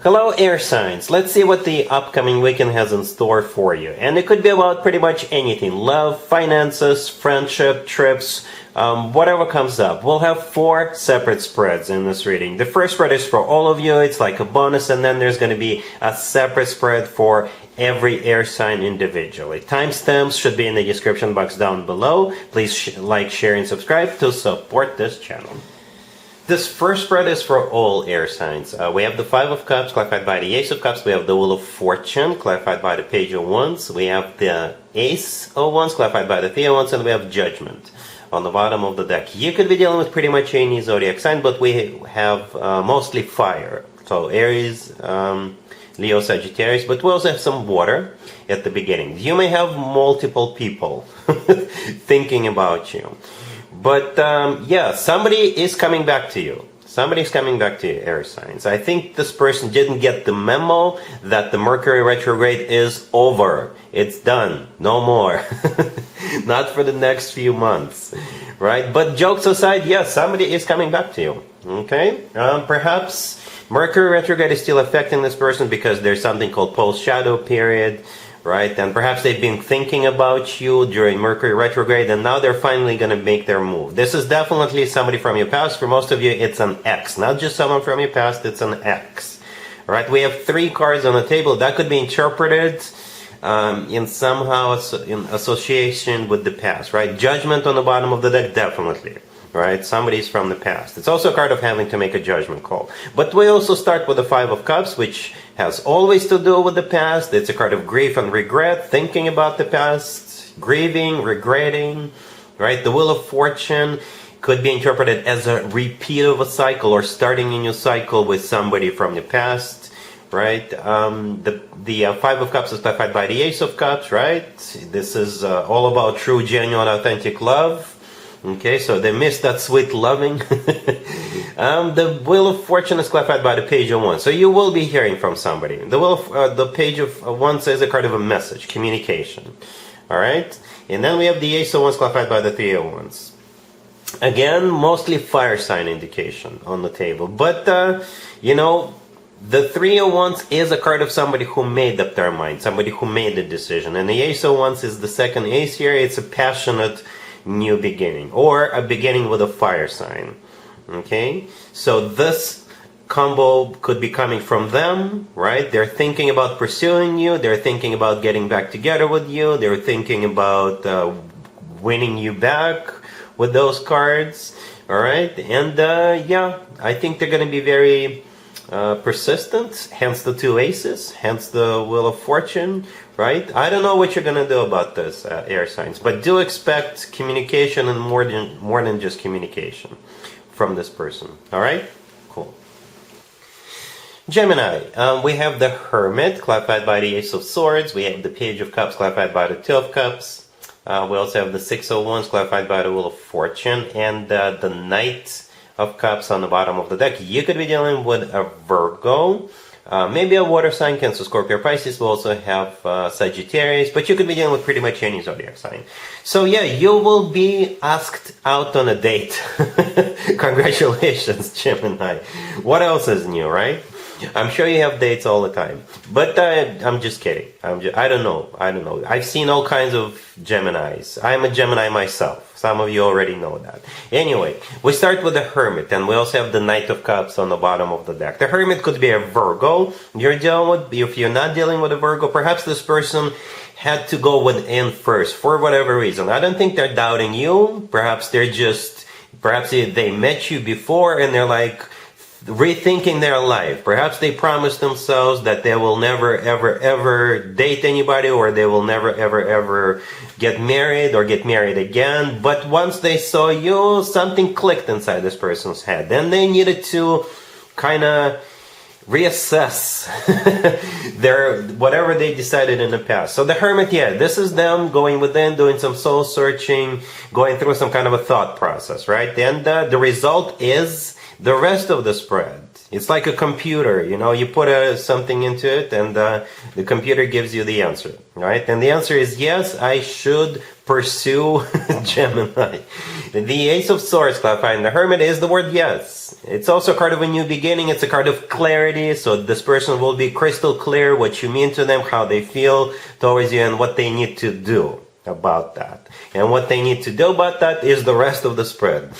Hello air signs, let's see what the upcoming weekend has in store for you. And it could be about pretty much anything. Love, finances, friendship, trips, whatever comes up. We'll have 4 separate spreads in this reading. The first spread is for all of you, it's like a bonus, and then there's going to be a separate spread for every air sign individually. Timestamps should be in the description box down below. Please like, share, and subscribe to support this channel. This first spread is for all air signs. We have the 5 of Cups clarified by the Ace of Cups. We have the Wheel of Fortune clarified by the Page of Wands. We have the Ace of Wands clarified by the 3 of Wands, and we have Judgment on the bottom of the deck. You could be dealing with pretty much any zodiac sign, but we have mostly fire. So Aries, Leo, Sagittarius, but we also have some water at the beginning. You may have multiple people thinking about you. But yeah, somebody is coming back to you. Somebody's coming back to you, air signs. I think this person didn't get the memo that the Mercury retrograde is over. It's done. No more. Not for the next few months. Right? But jokes aside, yes, somebody is coming back to you. Okay? Perhaps Mercury retrograde is still affecting this person because there's something called post-shadow period. Right? And perhaps they've been thinking about you during Mercury retrograde, and now they're finally going to make their move. This is definitely somebody from your past. For most of you, it's an X. Not just someone from your past, it's an X. All right? We have 3 cards on the table. That could be interpreted in somehow in association with the past. Right? Judgment on the bottom of the deck, definitely. Right? Somebody's from the past. It's also a card of having to make a judgment call. But we also start with the 5 of Cups, which has always to do with the past. It's a card of grief and regret, thinking about the past, grieving, regretting. Right? The Wheel of Fortune could be interpreted as a repeat of a cycle or starting a new cycle with somebody from the past. Right? The 5 of Cups is clarified by the Ace of Cups. Right? This is all about true, genuine, authentic love. Okay, so they missed that sweet loving. The Wheel of Fortune is clarified by the Page of Wands. So you will be hearing from somebody. The Page of Wands is a card of a message, communication. Alright? And then we have the Ace of Wands clarified by the 3 of Wands. Again, mostly fire sign indication on the table. But, you know, the 3 of Wands is a card of somebody who made up their mind, somebody who made the decision. And the Ace of Wands is the second ace here. It's a passionate new beginning, or a beginning with a fire sign. Okay, so this combo could be coming from them, right? They're thinking about pursuing you, they're thinking about getting back together with you, they're thinking about winning you back with those cards. All right, and yeah, I think they're going to be very persistent, hence the 2 aces, hence the Wheel of Fortune. Right? I don't know what you're going to do about this, air signs, but do expect communication, and more than just communication from this person. All right? Cool. Gemini, we have the Hermit clarified by the Ace of Swords. We have the Page of Cups clarified by the 2 of Cups. We also have the 6 of Wands clarified by the Wheel of Fortune, and the Knight of Cups on the bottom of the deck. You could be dealing with a Virgo. Maybe a water sign, Cancer, Scorpio, Pisces. We'll also have Sagittarius, but you could be dealing with pretty much any zodiac sign. So yeah, you will be asked out on a date. Congratulations, Gemini. What else is new, right? I'm sure you have dates all the time, but I'm just kidding. I don't know. I've seen all kinds of Geminis. I'm a Gemini myself. Some of you already know that. Anyway, we start with the Hermit, and we also have the Knight of Cups on the bottom of the deck. The Hermit could be a Virgo you're dealing with. If you're not dealing with a Virgo, perhaps this person had to go within first for whatever reason. I don't think they're doubting you. Perhaps they met you before and they're like rethinking their life. Perhaps they promised themselves that they will never ever ever date anybody, or they will never ever ever get married or get married again. But once they saw you, something clicked inside this person's head. Then they needed to kind of reassess their whatever they decided in the past. So the Hermit, yeah, this is them going within, doing some soul searching, going through some kind of a thought process, right? And the result is the rest of the spread. It's like a computer, you know, you put something into it, and the computer gives you the answer, right? And the answer is yes, I should pursue Gemini. The Ace of Swords clarifying the Hermit is the word yes. It's also a card of a new beginning. It's a card of clarity. So this person will be crystal clear what you mean to them, how they feel towards you, and what they need to do about that. And what they need to do about that is the rest of the spread.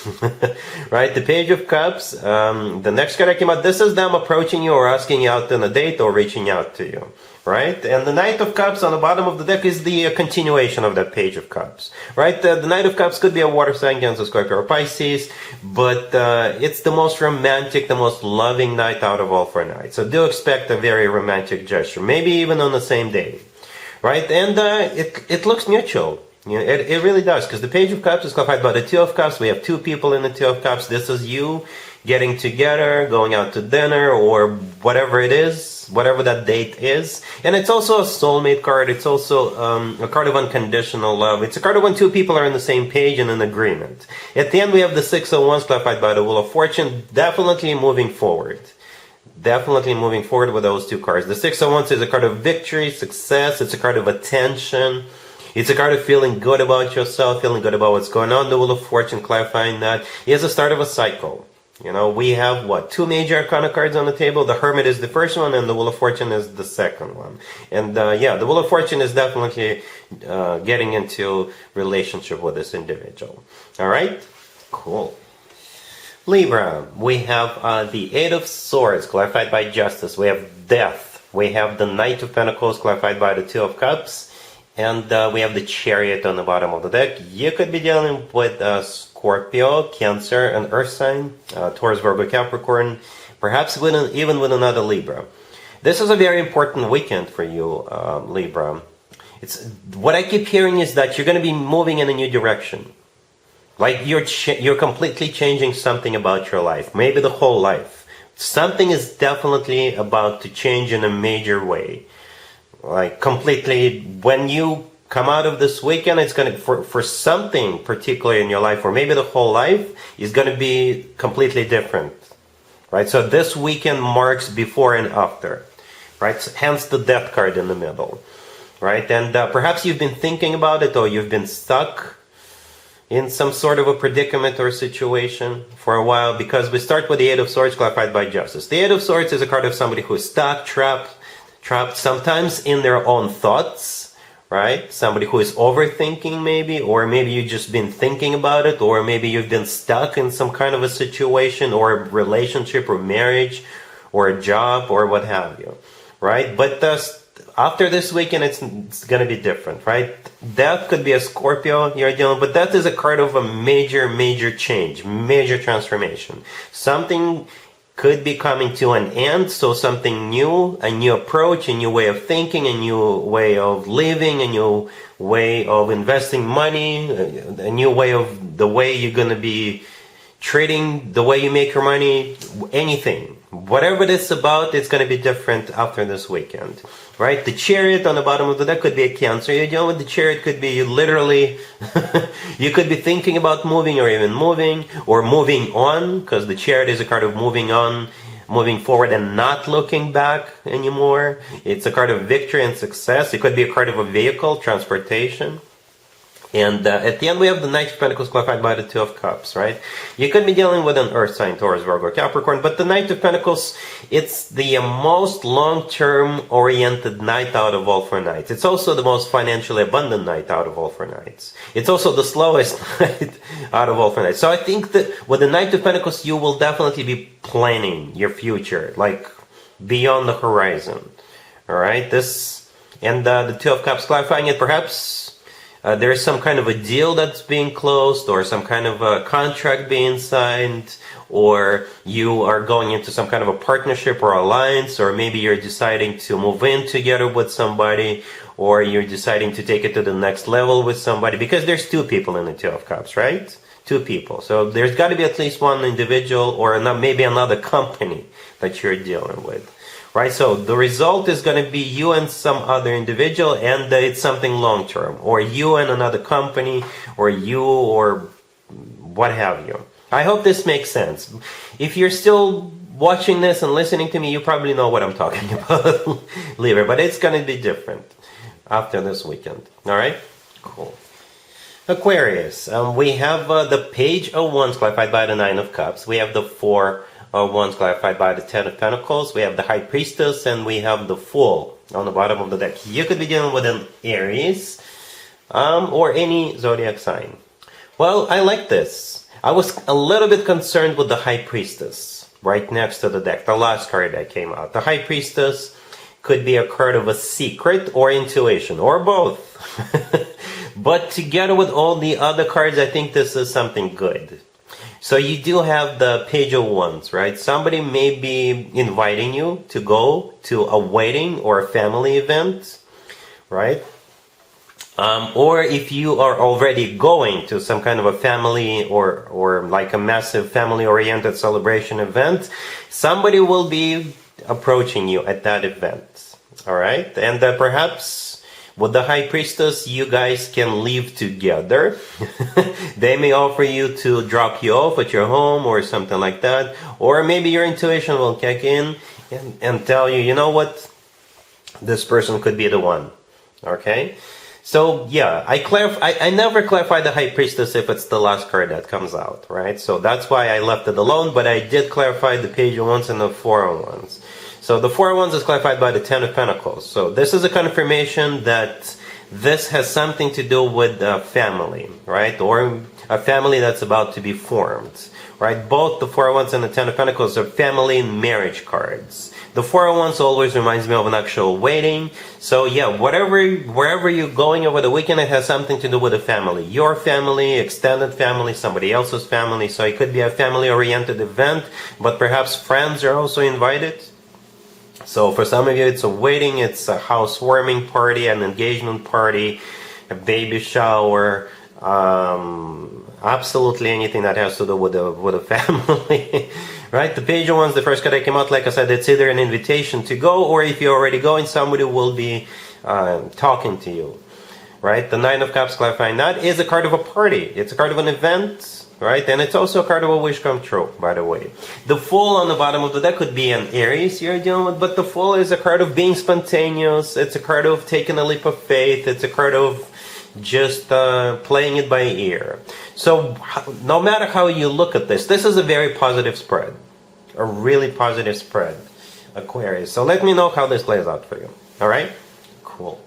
Right? The Page of Cups, the next card that came out, this is them approaching you or asking you out on a date or reaching out to you. Right? And the Knight of Cups on the bottom of the deck is the continuation of that Page of Cups. Right? The Knight of Cups could be a water sign, Cancer, Scorpio, or Pisces, but it's the most romantic, the most loving night out of all 4 nights. So do expect a very romantic gesture, maybe even on the same day. Right? And it looks mutual. You know, it really does, because the Page of Cups is clarified by the Two of Cups. We have 2 people in the Two of Cups. This is you getting together, going out to dinner, or whatever it is, whatever that date is. And it's also a soulmate card. It's also a card of unconditional love. It's a card of when 2 people are on the same page and in agreement. At the end, we have the Six of Wands clarified by the Wheel of Fortune, definitely moving forward. Definitely moving forward with those 2 cards. The Six of Wands is a card of victory, success. It's a card of attention. It's a card of feeling good about yourself, feeling good about what's going on. The Wheel of Fortune clarifying that is the start of a cycle. You know, we have, what, 2 major arcana cards on the table. The Hermit is the first one, and the Wheel of Fortune is the second one. And yeah, the Wheel of Fortune is definitely getting into relationship with this individual. All right? Cool. Libra, we have the Eight of Swords, clarified by Justice. We have Death. We have the Knight of Pentacles, clarified by the Two of Cups. And we have the Chariot on the bottom of the deck. You could be dealing with Scorpio, Cancer, and Earth sign, Taurus, Virgo, Capricorn, perhaps even with another Libra. This is a very important weekend for you, Libra. What I keep hearing is that you're going to be moving in a new direction. Like you're completely changing something about your life, maybe the whole life. Something is definitely about to change in a major way. Like completely, when you come out of this weekend, it's going to, for something particularly in your life, or maybe the whole life, is going to be completely different. Right? So this weekend marks before and after. Right? Hence the Death card in the middle. Right? And perhaps you've been thinking about it, or you've been stuck in some sort of a predicament or situation for a while, because we start with the Eight of Swords clarified by Justice. The Eight of Swords is a card of somebody who is stuck, trapped sometimes in their own thoughts, right? Somebody who is overthinking maybe, or maybe you've just been thinking about it, or maybe you've been stuck in some kind of a situation or a relationship or marriage or a job or what have you, right? But after this weekend, it's going to be different, right? Death could be a Scorpio you're dealing with, but that is a card of a major change, major transformation. Something could be coming to an end, so something new, a new approach, a new way of thinking, a new way of living, a new way of investing money, a new way of the way you're going to be trading, the way you make your money, anything. Whatever it is about, it's going to be different after this weekend, right? The Chariot on the bottom of the deck could be a Cancer. You're dealing with the Chariot could be literally, you could be thinking about moving or even moving or moving on, because the Chariot is a card of moving on, moving forward and not looking back anymore. It's a card of victory and success. It could be a card of a vehicle, transportation. And at the end, we have the Knight of Pentacles clarified by the Two of Cups, right? You could be dealing with an Earth sign, Taurus, Virgo, Capricorn, but the Knight of Pentacles, it's the most long-term oriented night out of all 4 nights. It's also the most financially abundant night out of all 4 nights. It's also the slowest night out of all 4 nights. So I think that with the Knight of Pentacles, you will definitely be planning your future, like beyond the horizon, all right? And the Two of Cups clarifying it, perhaps there's some kind of a deal that's being closed, or some kind of a contract being signed, or you are going into some kind of a partnership or alliance, or maybe you're deciding to move in together with somebody, or you're deciding to take it to the next level with somebody, because there's 2 people in the Two of Cups, right? 2 people. So there's got to be at least one individual, or maybe another company that you're dealing with. Right, so the result is going to be you and some other individual, and it's something long-term, or you and another company, or you, or what have you. I hope this makes sense. If you're still watching this and listening to me, you probably know what I'm talking about, Libra, but it's going to be different after this weekend. All right, cool. Aquarius, we have the Page of Wands clarified by the Nine of Cups. We have the Four of Wands clarified by the Ten of Pentacles. We have the High Priestess, and we have the Fool on the bottom of the deck. You could be dealing with an Aries or any zodiac sign. Well, I like this. I was a little bit concerned with the High Priestess right next to the deck, the last card that came out. The High Priestess could be a card of a secret or intuition, or both. But together with all the other cards, I think this is something good. So you do have the Page of Wands, right? Somebody may be inviting you to go to a wedding or a family event, right? Or if you are already going to some kind of a family or like a massive family-oriented celebration event, somebody will be approaching you at that event, all right? And perhaps with the High Priestess, you guys can live together. They may offer you to drop you off at your home or something like that. Or maybe your intuition will kick in and tell you, you know what? This person could be the one. Okay? So, yeah, I never clarify the High Priestess if it's the last card that comes out, right? So that's why I left it alone, but I did clarify the Page of Wands and the Four of Wands. So the Four of Wands is clarified by the Ten of Pentacles. So this is a confirmation that this has something to do with a family, right? Or a family that's about to be formed, right? Both the Four of Wands and the Ten of Pentacles are family and marriage cards. The Four of Wands always reminds me of an actual wedding. So yeah, wherever you're going over the weekend, it has something to do with a family. Your family, extended family, somebody else's family. So it could be a family-oriented event, but perhaps friends are also invited. So for some of you, it's a wedding, it's a housewarming party, an engagement party, a baby shower, absolutely anything that has to do with a family, right? The Page of Wands, the first card that came out, like I said, it's either an invitation to go, or if you're already going, somebody will be talking to you, right? The Nine of Cups clarifying that is a card of a party. It's a card of an event. Right? And it's also a card of a wish come true, by the way. The Fool on the bottom of the deck could be an Aries you're dealing with, but the Fool is a card of being spontaneous. It's a card of taking a leap of faith. It's a card of just playing it by ear. So no matter how you look at this is a very positive spread. A really positive spread, Aquarius. So let me know how this plays out for you. All right? Cool.